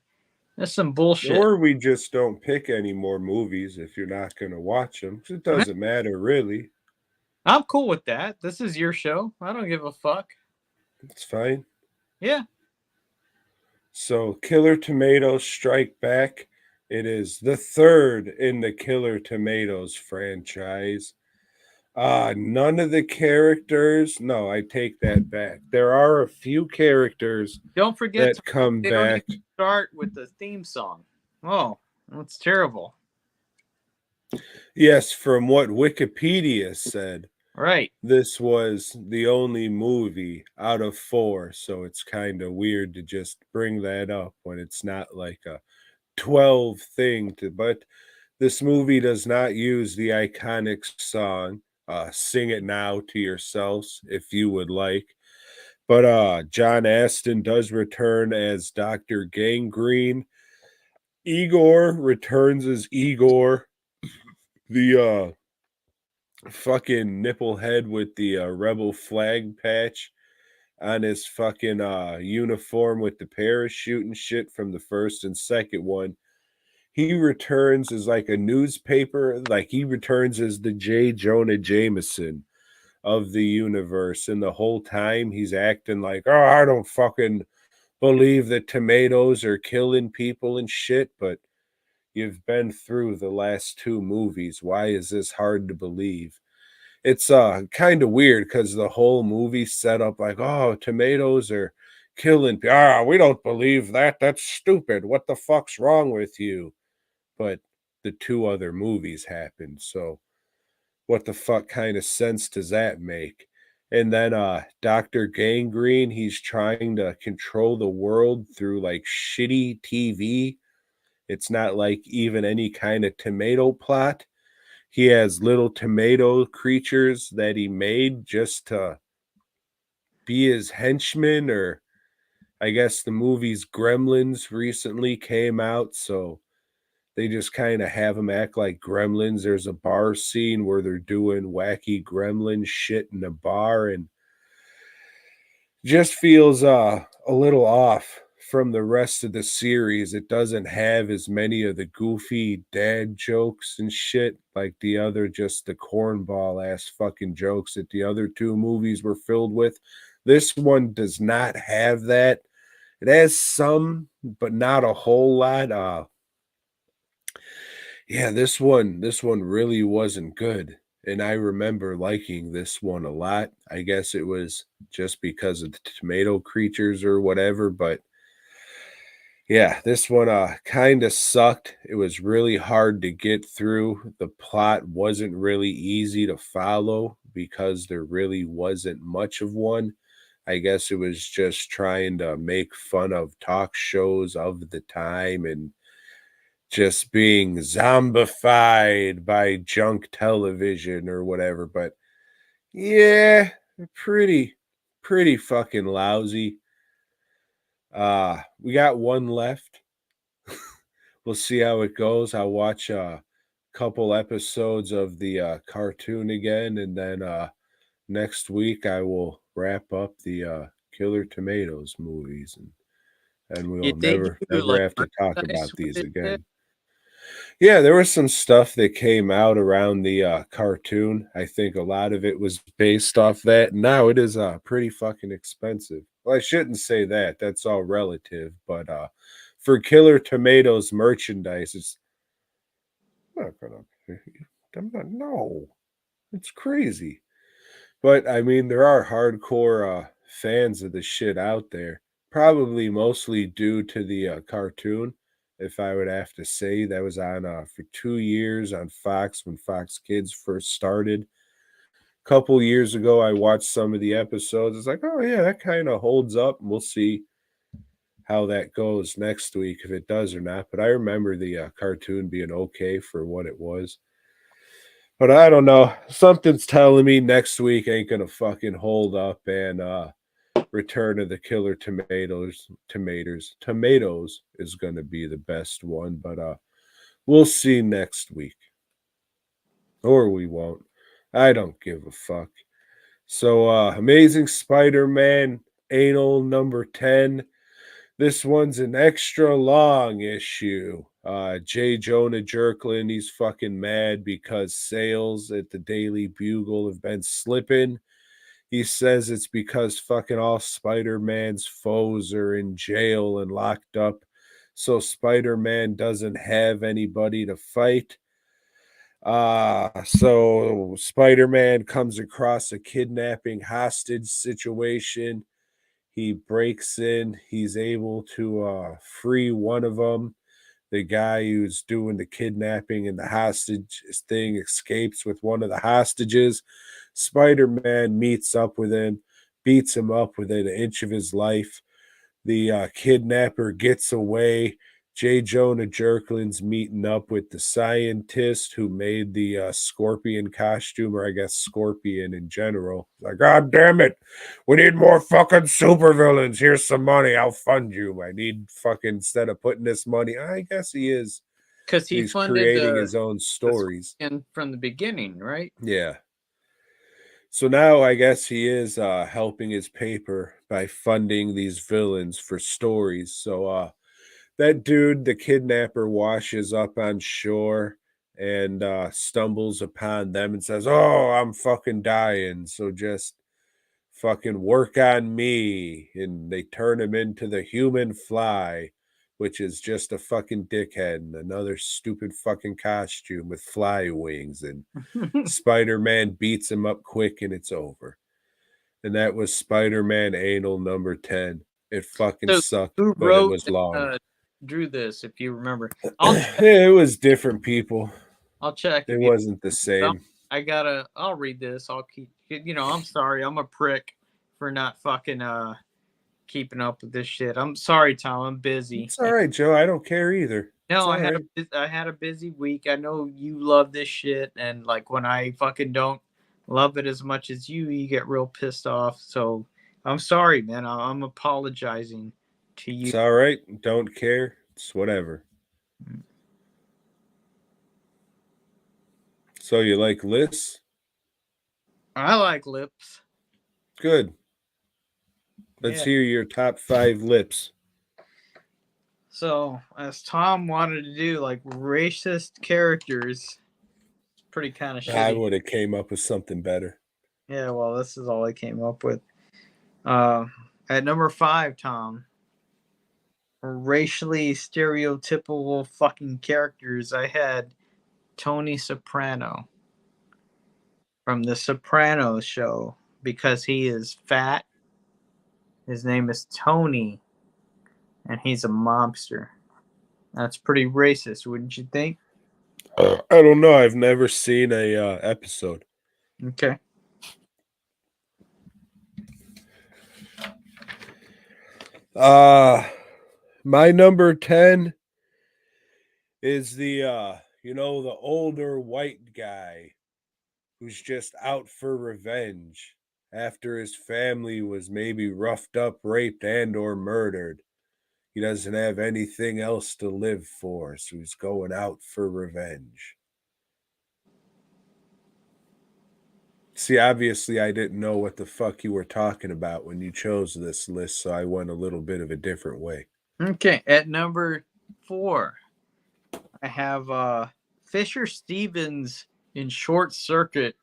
S2: That's some bullshit.
S1: Or we just don't pick any more movies if you're not going to watch them. It doesn't matter, really.
S2: I'm cool with that. This is your show. I don't give a fuck.
S1: It's fine.
S2: Yeah.
S1: So, Killer Tomatoes Strike Back. It is the third in the Killer Tomatoes franchise. None of the characters. No, I take that back. There are a few characters.
S2: Don't forget
S1: that come back.
S2: Don't start with the theme song. Oh, that's terrible.
S1: Yes, from what Wikipedia said,
S2: Right.
S1: this was the only movie out of 4, so it's kind of weird to just bring that up when it's not like a 12 thing to, but this movie does not use the iconic song Sing It Now to Yourselves if you would like. But John Aston does return as Dr. Gangrene. Igor returns as Igor, the fucking nipple head with the rebel flag patch on his fucking uniform with the parachute and shit from the first and second one. He returns as like a newspaper, like he returns as the J. Jonah Jameson of the universe. And the whole time he's acting like, oh, I don't fucking believe that tomatoes are killing people and shit, but you've been through the last 2 movies. Why is this hard to believe? It's kind of weird because the whole movie set up like, oh, tomatoes are killing people. Ah, we don't believe that. That's stupid. What the fuck's wrong with you? But the 2 other movies happened, so what the fuck kind of sense does that make? And then Dr. Gangrene, he's trying to control the world through like shitty TV. It's not like even any kind of tomato plot. He has little tomato creatures that he made just to be his henchmen, or I guess the movie's Gremlins recently came out, so they just kind of have him act like gremlins. There's a bar scene where they're doing wacky gremlin shit in a bar, and just feels a little off from the rest of the series. It doesn't have as many of the goofy dad jokes and shit like the other, just the cornball ass fucking jokes that the other 2 movies were filled with. This one does not have that. It has some, but not a whole lot. Yeah, this one really wasn't good. And I remember liking this one a lot. I guess it was just because of the tomato creatures or whatever, but yeah, this one kind of sucked. It was really hard to get through. The plot wasn't really easy to follow because there really wasn't much of one. I guess it was just trying to make fun of talk shows of the time and just being zombified by junk television or whatever. But yeah, pretty, pretty fucking lousy. We got one left. We'll see how it goes. I'll watch a couple episodes of the cartoon again, and then next week I will wrap up the Killer Tomatoes movies, and we'll
S2: Did they do
S1: never
S2: like
S1: have to talk
S2: merchandise
S1: about
S2: with
S1: these
S2: it yet?
S1: again. Yeah, there was some stuff that came out around the cartoon. I think a lot of it was based off that. Now it is pretty fucking expensive. Well, I shouldn't say that. That's all relative. But for Killer Tomatoes merchandise, it's not gonna. I'm not. No, it's crazy. But I mean, there are hardcore fans of the shit out there. Probably mostly due to the cartoon. If I would have to say, that was on for 2 years on Fox when Fox Kids first started. A couple years ago, I watched some of the episodes. It's like, oh yeah, that kind of holds up. We'll see how that goes next week if it does or not. But I remember the cartoon being okay for what it was. But I don't know. Something's telling me next week ain't gonna fucking hold up, and Return of the Killer Tomatoes is gonna be the best one. But we'll see next week, or we won't. I don't give a fuck. So, Amazing Spider-Man Anal number 10. This one's an extra long issue. J. Jonah Jerklin, he's fucking mad because sales at the Daily Bugle have been slipping. He says it's because fucking all Spider Man's foes are in jail and locked up. So Spider Man doesn't have anybody to fight. So Spider Man comes across a kidnapping hostage situation. He breaks in, he's able to free one of them. The guy who's doing the kidnapping and the hostage thing escapes with one of the hostages. Spider-Man meets up with him, beats him up within an inch of his life. The kidnapper gets away. J. Jonah Jerklin's meeting up with the scientist who made the scorpion costume, or I guess scorpion in general. Like, God damn it, we need more fucking supervillains. Here's some money. I'll fund you. I need fucking, instead of putting this money, I guess he is.
S2: Because he
S1: He's
S2: funded
S1: creating his own stories.
S2: from the beginning, right?
S1: Yeah. So now I guess he is helping his paper by funding these villains for stories. So that dude, the kidnapper, washes up on shore and stumbles upon them and says, "Oh, I'm fucking dying. So just fucking work on me." And they turn him into the human fly, which is just a fucking dickhead and another stupid fucking costume with fly wings. And Spider-Man beats him up quick and it's over. And that was Spider-Man Anal number 10. It fucking
S2: So
S1: sucked,
S2: who
S1: but it
S2: wrote
S1: was long.
S2: drew this, if you remember? I'll check.
S1: It was different people.
S2: I'll check
S1: It
S2: if you.
S1: wasn't the same.
S2: I'll read this. I'll keep. I'm sorry. I'm a prick for not fucking keeping up with this shit. I'm sorry, Tom. I'm busy.
S1: It's all right, Joe. I don't care either.
S2: No,
S1: It's
S2: I had a busy week. I know you love this shit, and like when I fucking don't love it as much as you get real pissed off. So I'm sorry, man. I'm apologizing to you.
S1: It's all right. Don't care. It's whatever. So you like lists?
S2: I like lips.
S1: Good. Let's
S2: Yeah.
S1: hear your top 5 lips.
S2: So as Tom wanted to do, like racist characters, pretty kind of
S1: I
S2: shitty.
S1: would have came up with something better.
S2: Yeah. Well, this is all I came up with. At number 5, Tom, racially stereotypical fucking characters, I had Tony Soprano from The Sopranos show because he is fat. His name is Tony, and he's a mobster. That's pretty racist, wouldn't you think?
S1: I don't know. I've never seen a episode.
S2: Okay.
S1: My number 10 is the the older white guy who's just out for revenge after his family was maybe roughed up, raped, and or murdered. He doesn't have anything else to live for, so he's going out for revenge. See, obviously I didn't know what the fuck you were talking about when you chose this list, so I went a little bit of a different way.
S2: Okay. At number 4, I have Fisher Stevens in Short Circuit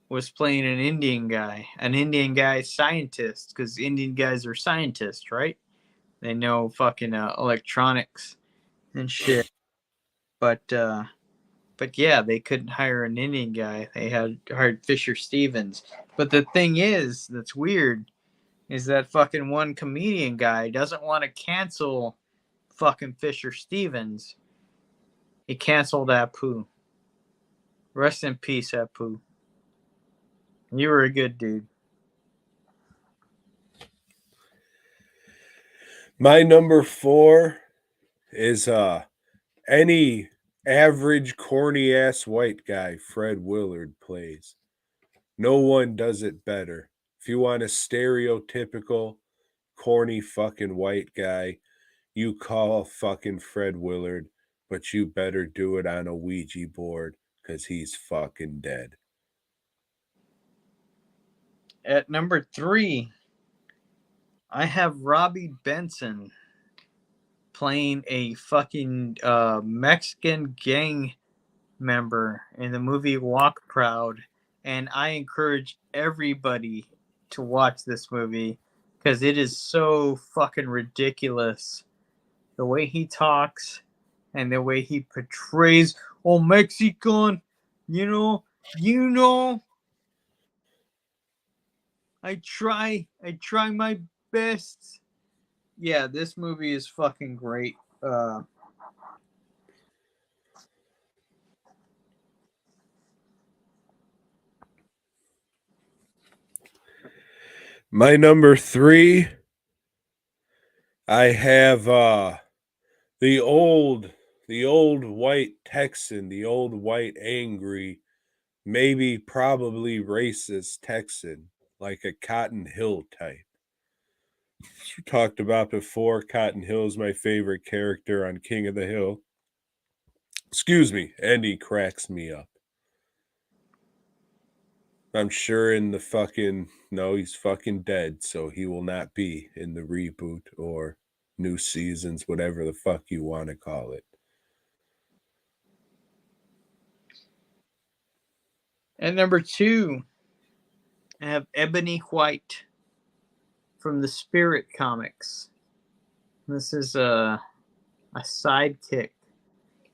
S2: was playing an Indian guy scientist, because Indian guys are scientists, right? They know fucking electronics and shit. But yeah, they couldn't hire an Indian guy. They had hired Fisher Stevens. But the thing is, that's weird, is that fucking one comedian guy doesn't want to cancel fucking Fisher Stevens. He canceled Apu. Rest in peace, Apu. You were a good dude.
S1: My number 4 is any average corny ass white guy Fred Willard plays. No one does it better. If you want a stereotypical corny fucking white guy, you call fucking Fred Willard, but you better do it on a Ouija board because he's fucking dead.
S2: At number 3, I have Robbie Benson playing a fucking Mexican gang member in the movie Walk Proud. And I encourage everybody to watch this movie because it is so fucking ridiculous. The way he talks and the way he portrays, oh, Mexican, you know, I try my best. Yeah, this movie is fucking great.
S1: My number 3, I have the old white Texan, the old white angry, maybe probably racist Texan, like a Cotton Hill type. We talked about before, Cotton Hill is my favorite character on King of the Hill. Excuse me, and he cracks me up. I'm sure in the fucking, no, he's fucking dead, so he will not be in the reboot or new seasons, whatever the fuck you want to call it.
S2: At number 2, I have Ebony White from the Spirit comics. This is a sidekick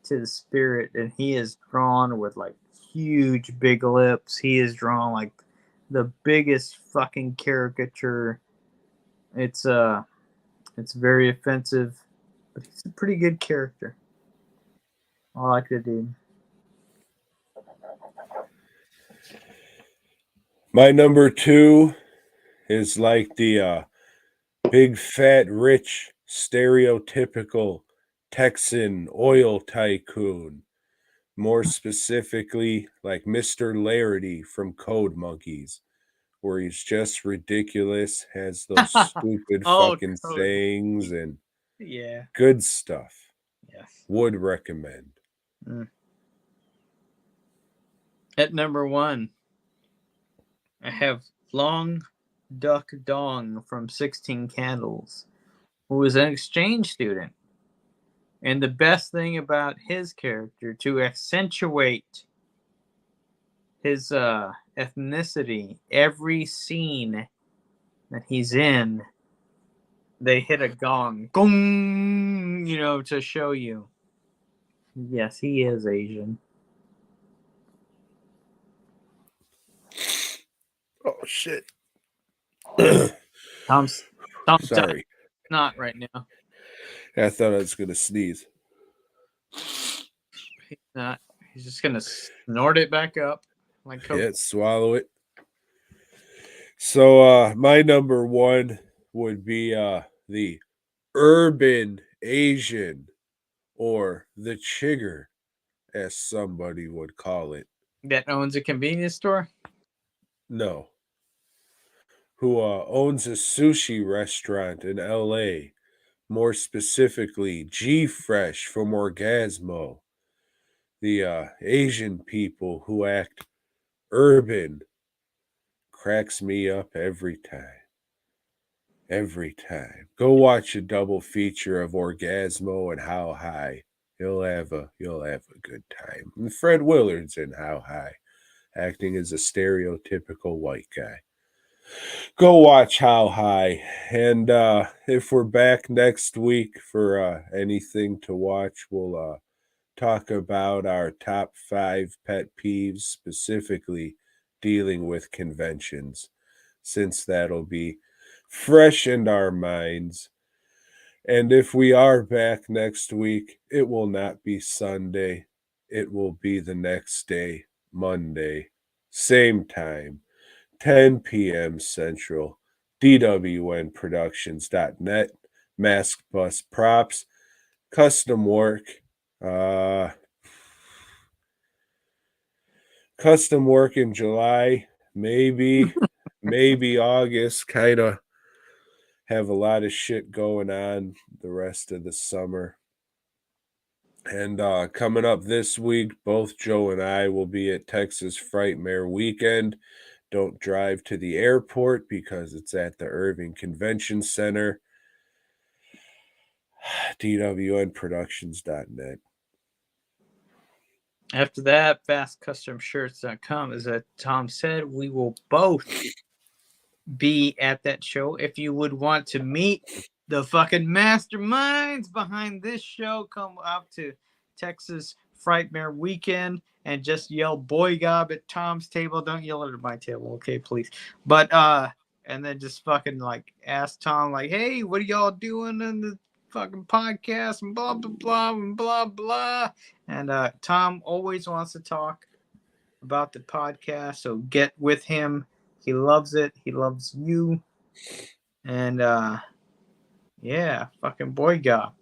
S2: to the Spirit, and he is drawn with like huge big lips. He is drawn like the biggest fucking caricature. It's very offensive, but he's a pretty good character. I like the dude.
S1: My number 2 is like the big fat rich stereotypical Texan oil tycoon. More specifically, like Mr. Larity from Code Monkeys, where he's just ridiculous, has those stupid
S2: Oh,
S1: fucking
S2: Code.
S1: sayings and
S2: Yeah.
S1: good stuff.
S2: Yes.
S1: Would recommend.
S2: At number 1, I have Long Duck Dong from 16 Candles, who was an exchange student. And the best thing about his character, to accentuate his ethnicity, every scene that he's in, they hit a gong, gong, to show you. Yes, he is Asian.
S1: Oh shit.
S2: Tom's
S1: Sorry.
S2: not right now.
S1: I thought I was gonna sneeze.
S2: He's not. He's just gonna snort it back up like Coke.
S1: Yeah, swallow it. So my number 1 would be the urban Asian, or the chigger, as somebody would call it.
S2: That owns a convenience store.
S1: No. Who owns a sushi restaurant in LA, more specifically G Fresh from Orgasmo. The Asian people who act urban cracks me up every time. Every time. Go watch a double feature of Orgasmo and How High. You'll have a good time. And Fred Willard's in How High, acting as a stereotypical white guy. Go watch How High. And if we're back next week for anything to watch, we'll talk about our top 5 pet peeves, specifically dealing with conventions, since that'll be fresh in our minds. And if we are back next week, it will not be Sunday. It will be the next day, Monday, same time, 10 p.m. Central, dwnproductions.net, Mask Bus Props, custom work, custom work in July, maybe August, kind of have a lot of shit going on the rest of the summer. And coming up this week, both Joe and I will be at Texas Frightmare Weekend. Don't drive to the airport because it's at the Irving Convention Center. dwnproductions.net.
S2: After that, fastcustomshirts.com, as Tom said, we will both be at that show. If you would want to meet the fucking masterminds behind this show, come out to Texas Frightmare Weekend and just yell BOYGOB at Tom's table. Don't yell it at my table, okay, please. But and then just fucking like ask Tom, like, hey, what are y'all doing in the fucking podcast and blah blah blah and blah blah. And Tom always wants to talk about the podcast, so get with him. He loves it. He loves you. And yeah, fucking BOYGOB.